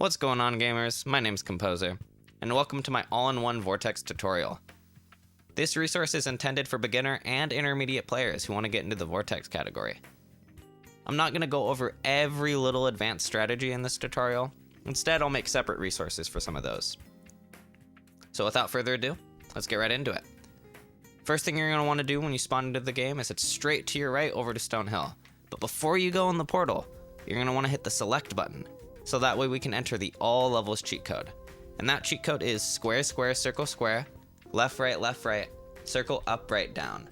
What's going on, gamers? My name's Composer, and welcome to my all-in-one Vortex tutorial. This resource is intended for beginner and intermediate players who want to get into the Vortex category. I'm not going to go over every little advanced strategy in this tutorial. Instead, I'll make separate resources for some of those. So without further ado, let's get right into it. First thing you're going to want to do when you spawn into the game is head straight to your right over to Stone Hill. But before you go in the portal, you're going to want to hit the select button, so that way we can enter the all levels cheat code. And that cheat code is square, square, circle, square, left, right, circle, up, right, down.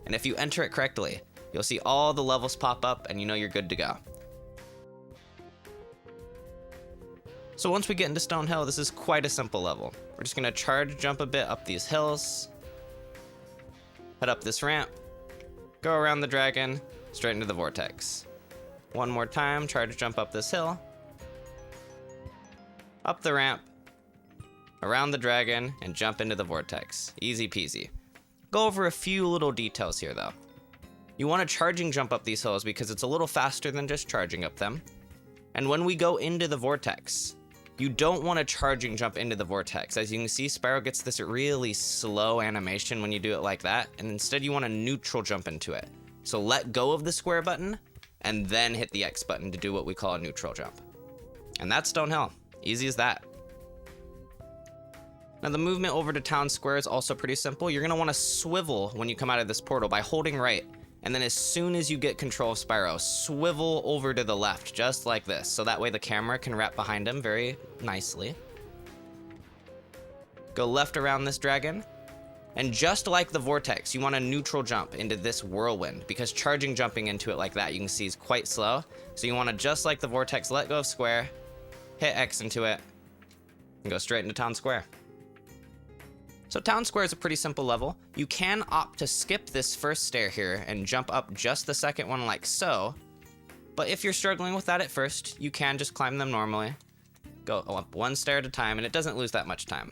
And if you enter it correctly, you'll see all the levels pop up and you know you're good to go. So once we get into Stone Hill, this is quite a simple level. We're just gonna charge jump a bit up these hills, head up this ramp, go around the dragon, straight into the vortex. One more time, charge jump up this hill, up the ramp, around the dragon, and jump into the vortex. Easy peasy. Go over a few little details here though. You want to charging jump up these hills because it's a little faster than just charging up them. And when we go into the vortex, you don't want to charging jump into the vortex. As you can see, Spyro gets this really slow animation when you do it like that, and instead you want to neutral jump into it. So let go of the square button, and then hit the X button to do what we call a neutral jump. And that's Stone Hill. Easy as that. Now the movement over to Town Square is also pretty simple. You're going to want to swivel when you come out of this portal by holding right. And then as soon as you get control of Spyro, swivel over to the left, just like this. So that way the camera can wrap behind him very nicely. Go left around this dragon. And just like the vortex, you want to neutral jump into this whirlwind, because charging jumping into it like that, you can see is quite slow. So you want to, just like the vortex, let go of square, hit X into it, and go straight into Town Square. So Town Square is a pretty simple level. You can opt to skip this first stair here and jump up just the second one like so. But if you're struggling with that at first, you can just climb them normally. Go up one stair at a time, and it doesn't lose that much time.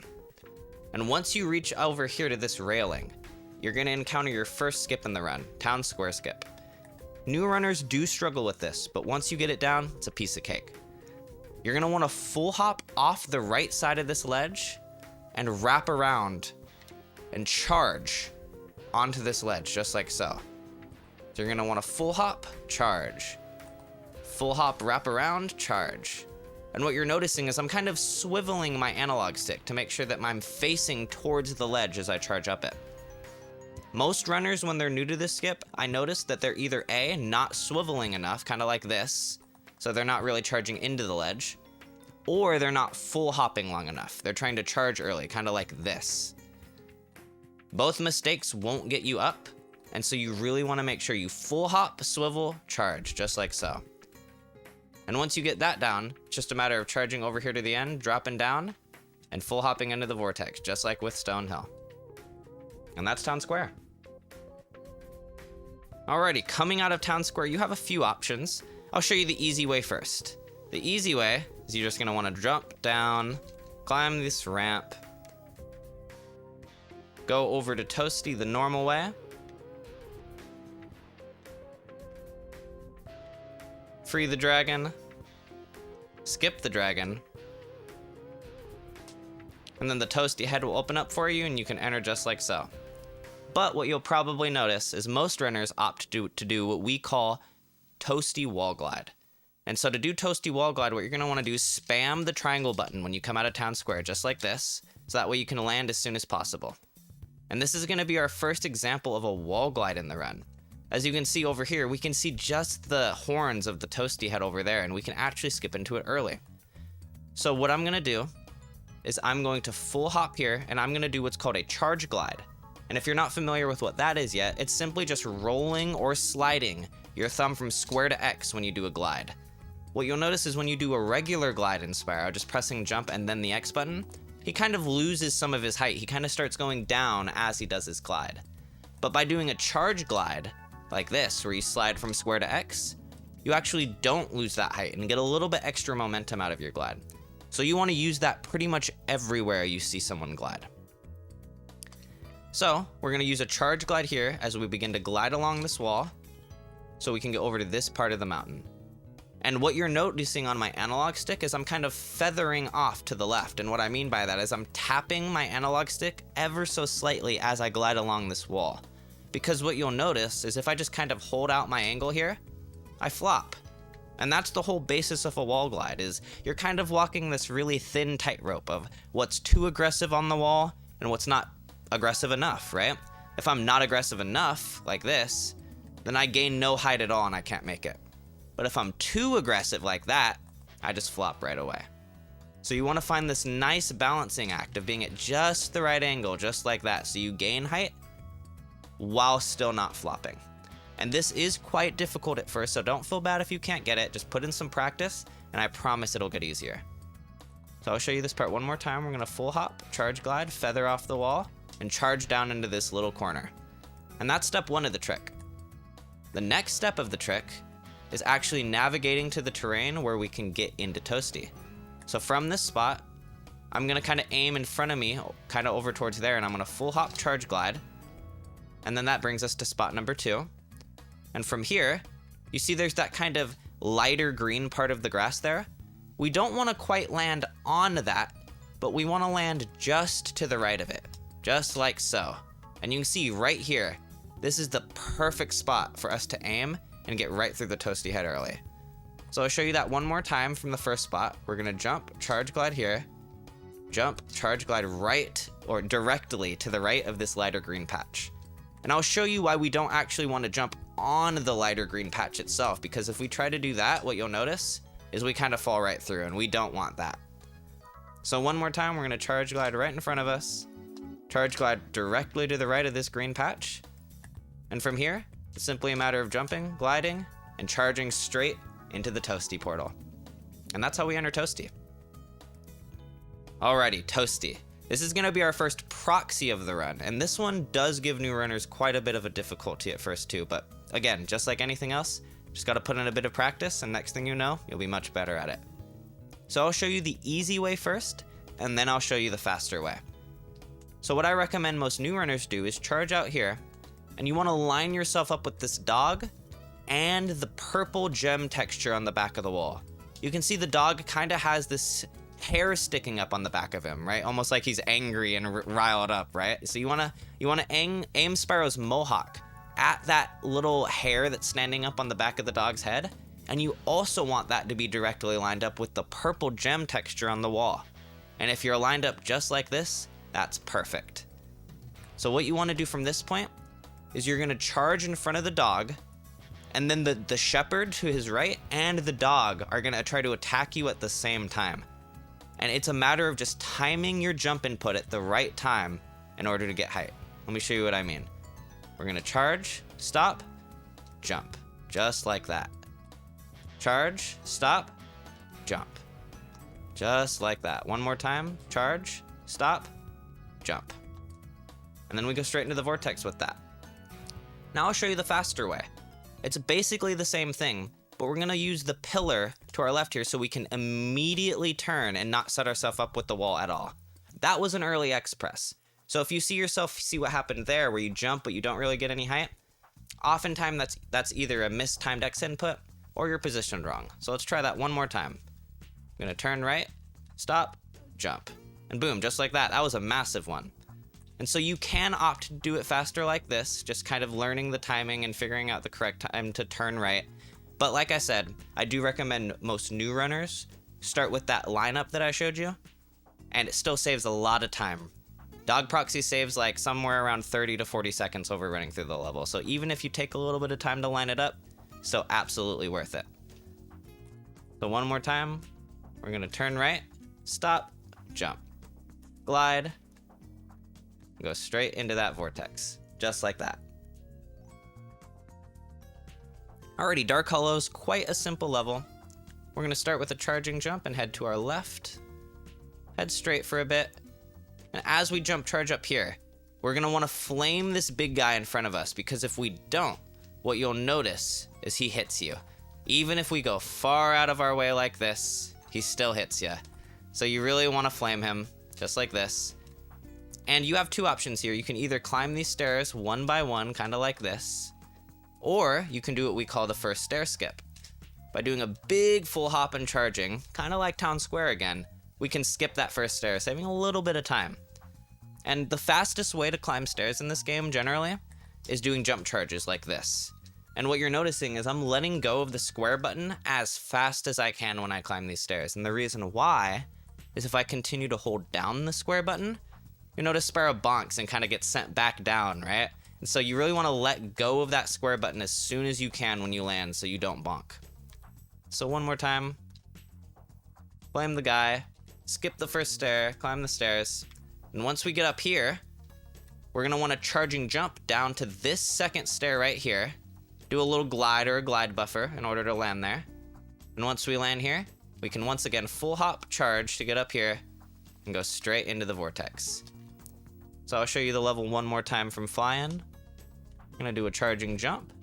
And once you reach over here to this railing, you're going to encounter your first skip in the run, Town Square skip. New runners do struggle with this, but once you get it down, it's a piece of cake. You're going to want to full hop off the right side of this ledge and wrap around and charge onto this ledge, just like so. So you're going to want to full hop, charge. Full hop, wrap around, charge. And what you're noticing is I'm kind of swiveling my analog stick to make sure that I'm facing towards the ledge as I charge up it. Most runners, when they're new to this skip, I notice that they're either A, not swiveling enough, kind of like this, so they're not really charging into the ledge, or they're not full hopping long enough. They're trying to charge early, kind of like this. Both mistakes won't get you up, and so you really want to make sure you full hop, swivel, charge, just like so. And once you get that down, it's just a matter of charging over here to the end, dropping down, and full hopping into the vortex, just like with Stone Hill. And that's Town Square. Alrighty, coming out of Town Square, you have a few options. I'll show you the easy way first. The easy way is you're just going to want to jump down, climb this ramp, go over to Toasty the normal way, free the dragon, skip the dragon, and then the Toasty head will open up for you and you can enter just like so. But what you'll probably notice is most runners opt to do what we call Toasty wall glide. And so to do Toasty wall glide, what you're going to want to do is spam the triangle button when you come out of Town Square, just like this, so that way you can land as soon as possible. And this is going to be our first example of a wall glide in the run. As you can see over here, we can see just the horns of the Toasty head over there, and we can actually skip into it early. So what I'm going to do is I'm going to full hop here, and I'm going to do what's called a charge glide. And if you're not familiar with what that is yet, it's simply just rolling or sliding your thumb from square to X when you do a glide. What you'll notice is when you do a regular glide in Spyro, just pressing jump and then the X button, he kind of loses some of his height. He kind of starts going down as he does his glide. But by doing a charge glide, like this, where you slide from square to X, you actually don't lose that height and get a little bit extra momentum out of your glide. So you want to use that pretty much everywhere you see someone glide. So we're going to use a charge glide here as we begin to glide along this wall so we can get over to this part of the mountain. And what you're noticing on my analog stick is I'm kind of feathering off to the left. And what I mean by that is I'm tapping my analog stick ever so slightly as I glide along this wall. Because what you'll notice is if I just kind of hold out my angle here, I flop. And that's the whole basis of a wall glide, is you're kind of walking this really thin tightrope of what's too aggressive on the wall and what's not aggressive enough, right? If I'm not aggressive enough, like this, then I gain no height at all and I can't make it. But if I'm too aggressive like that, I just flop right away. So you want to find this nice balancing act of being at just the right angle, just like that, so you gain height while still not flopping. And this is quite difficult at first, so don't feel bad if you can't get it. Just put in some practice, and I promise it'll get easier. So I'll show you this part one more time. We're going to full hop, charge glide, feather off the wall, and charge down into this little corner. And that's step one of the trick. The next step of the trick is actually navigating to the terrain where we can get into Toasty. So from this spot, I'm going to kind of aim in front of me, kind of over towards there, and I'm going to full hop, charge glide. And then that brings us to spot number 2. And from here, you see there's that kind of lighter green part of the grass there. We don't want to quite land on that, but we want to land just to the right of it, just like so. And you can see right here, this is the perfect spot for us to aim and get right through the Toasty head early. So I'll show you that one more time from the first spot. We're going to jump, charge glide here, jump, charge glide right or directly to the right of this lighter green patch. And I'll show you why we don't actually want to jump on the lighter green patch itself, because if we try to do that, what you'll notice is we kind of fall right through, and we don't want that. So one more time, we're going to charge glide right in front of us, charge glide directly to the right of this green patch, and from here, it's simply a matter of jumping, gliding, and charging straight into the Toasty portal. And that's how we enter Toasty. Alrighty, Toasty. This is going to be our first proxy of the run, and this one does give new runners quite a bit of a difficulty at first too, but again, just like anything else, just got to put in a bit of practice, and next thing you know, you'll be much better at it. So I'll show you the easy way first, and then I'll show you the faster way. So what I recommend most new runners do is charge out here, and you want to line yourself up with this dog and the purple gem texture on the back of the wall. You can see the dog kind of has this hair sticking up on the back of him, right? Almost like he's angry and riled up, right? So you wanna aim Spyro's mohawk at that little hair that's standing up on the back of the dog's head, and you also want that to be directly lined up with the purple gem texture on the wall. And if you're lined up just like this, that's perfect. So what you want to do from this point is you're gonna charge in front of the dog, and then the shepherd to his right and the dog are gonna try to attack you at the same time. And it's a matter of just timing your jump input at the right time in order to get height. Let me show you what I mean. We're gonna charge, stop, jump, just like that. Charge, stop, jump, just like that. One more time, charge, stop, jump. And then we go straight into the vortex with that. Now I'll show you the faster way. It's basically the same thing, but we're gonna use the pillar to our left here so we can immediately turn and not set ourselves up with the wall at all. That was an early X press. So if you see what happened there where you jump but you don't really get any height, oftentimes that's either a mistimed X input or you're positioned wrong. So let's try that one more time. I'm gonna turn right, stop, jump, and boom, just like that. That was a massive one. And so you can opt to do it faster like this, just kind of learning the timing and figuring out the correct time to turn right. But like I said, I do recommend most new runners start with that lineup that I showed you, and it still saves a lot of time. Dog proxy saves like somewhere around 30 to 40 seconds over running through the level, so even if you take a little bit of time to line it up, still absolutely worth it. So one more time, we're gonna turn right, stop, jump, glide, go straight into that vortex, just like that. Alrighty, Dark Hollow's quite a simple level. We're gonna start with a charging jump and head to our left, head straight for a bit, and as we jump charge up here, we're gonna wanna flame this big guy in front of us, because if we don't, what you'll notice is he hits you. Even if we go far out of our way like this, he still hits you. So you really wanna flame him, just like this. And you have two options here. You can either climb these stairs one by one, kinda like this, or you can do what we call the first stair skip. by doing a big full hop and charging, kind of like Town Square again, we can skip that first stair, saving a little bit of time. And the fastest way to climb stairs in this game, generally, is doing jump charges like this. And what you're noticing is I'm letting go of the square button as fast as I can when I climb these stairs. And the reason why is if I continue to hold down the square button, you notice Spyro bonks and kind of gets sent back down, right? And so you really want to let go of that square button as soon as you can when you land so you don't bonk. So one more time. Flame the guy, skip the first stair, climb the stairs. And once we get up here, we're going to want to charging jump down to this second stair right here. Do a little glide or a glide buffer in order to land there. And once we land here, we can once again full hop charge to get up here and go straight into the vortex. So I'll show you the level one more time from flying. I'm going to do a charging jump.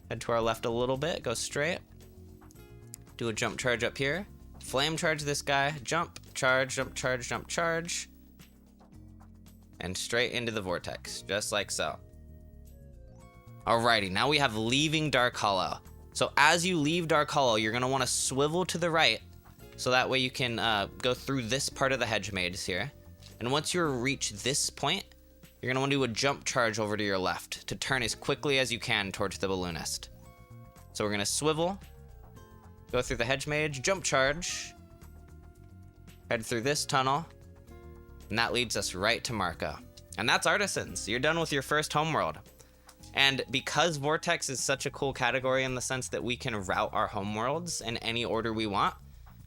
Head to our left a little bit, go straight. Do a jump charge up here. Flame charge this guy, jump, charge, jump, charge, jump, charge. And straight into the vortex, just like so. Alrighty, now we have leaving Dark Hollow. So as you leave Dark Hollow, you're gonna wanna swivel to the right, so that way you can go through this part of the hedge maze here. And once you reach this point, you're gonna wanna do a jump charge over to your left to turn as quickly as you can towards the Balloonist. So we're gonna swivel, go through the hedge maze, jump charge, head through this tunnel, and that leads us right to Marco. And that's Artisans. You're done with your first homeworld. And because Vortex is such a cool category in the sense that we can route our homeworlds in any order we want,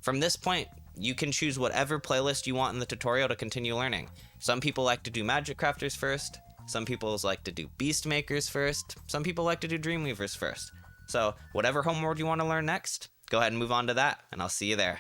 from this point, you can choose whatever playlist you want in the tutorial to continue learning. Some people like to do Magic Crafters first. Some people like to do Beast Makers first. Some people like to do Dreamweavers first. So whatever homeworld you want to learn next, go ahead and move on to that, and I'll see you there.